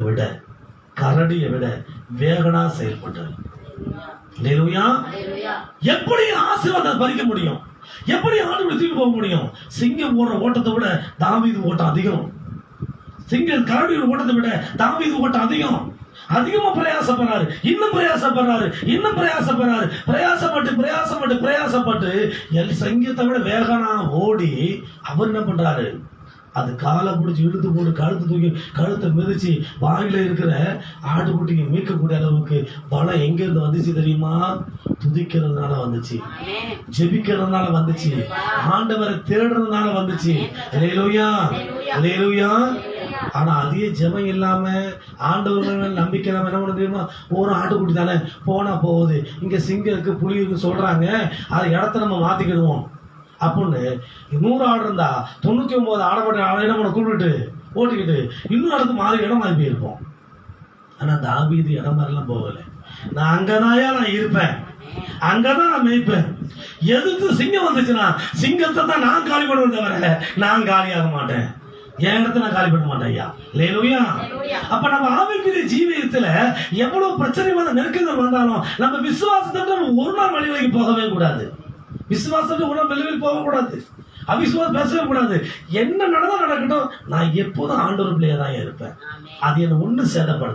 விட கரடியை விட வேகனா செயல்பட்டார். எப்படி ஆசீர்வாதத்தை பறிக்க முடியும்? எப்படி ஆண்டு தூக்கி போக முடியும்? சிங்கம் ஓடுற ஓட்டத்தை விட தாவீது ஓட்டம் அதிகம். சிங்கம் கரடியோட ஓட்டத்தை விட தாவீது ஓட்டம் அதிகம். அதிகமா பிரயாசப்படுறாரு, இன்னும் பிரயாசப்படுறாரு, இன்னும் பிரயாசப்படுறாரு. பிரயாசப்பட்டு சங்கீதத்தை விட வேகனா ஓடி அவர் என்ன பண்றாரு? அது காலை பிடிச்சி இழுத்து போட்டு கழுத்தை மிதிச்சு வாயில இருக்கிற ஆட்டுக்குட்டிக்கு மீட்கக்கூடிய அளவுக்கு பலம் எங்க இருந்து வந்துச்சு தெரியுமா? துதிக்கிறதுனால வந்துச்சு, ஜெபிக்கிறதுனால வந்துச்சு, ஆண்டவரை தேடுறதுனால வந்துச்சு. அல்லேலூயா, அல்லேலூயா. ஆனா அதே ஜெபம் இல்லாம ஆண்டவர்கள் நம்பிக்கை இல்லாம என்ன பண்ண தெரியுமா? ஒரு ஆட்டுக்குட்டி தானே போனா போகுது, இங்க சிங்கம் இருக்கு புலி இருக்கு சொல்றாங்க, அது இடத்த நம்ம மாத்திக்கிடுவோம் அப்படின்னு 100 ஆடு இருந்தா 99 ஆடப்பட்ட ஆடை என்ன பண்ண கூப்பிட்டு ஓட்டிக்கிட்டு இன்னும் இடத்து மாறி இடம் மாறி போயிருப்போம். ஆனா தாவீது இடம் மாதிரிலாம் போகல. நான் அங்கதாயா நான் இருப்பேன், அங்கதான் நான் மேய்ப்பேன். எதுக்கு சிங்கம் வந்துச்சுன்னா சிங்கத்தை தான் நான் காலி பண்ணுவேன் தவிர நான் காலியாக மாட்டேன். என் இடத்த நான் காலி பண்ண மாட்டேன் ஐயா. அல்லேலூயா. அப்ப நம்ம ஆவிக்குரிய ஜீவியத்துல எவ்வளவு பிரச்சனை வந்த நெருக்கங்கள் வந்தாலும் நம்ம விசுவாசத்தை ஒரு நாள் வழிவகைக்கு போகவே கூடாது. விசுவாசத்தை ஒரு நாள் வெளியில் போகக்கூடாது. அவிசுவாசம் பேசவே கூடாது. என்ன நடந்தா நடக்கட்டும், நான் எப்போதும் ஆண்டவர் பிள்ளையா தான் இருப்பேன். அது என்ன ஒண்ணு சேதப்படுத்த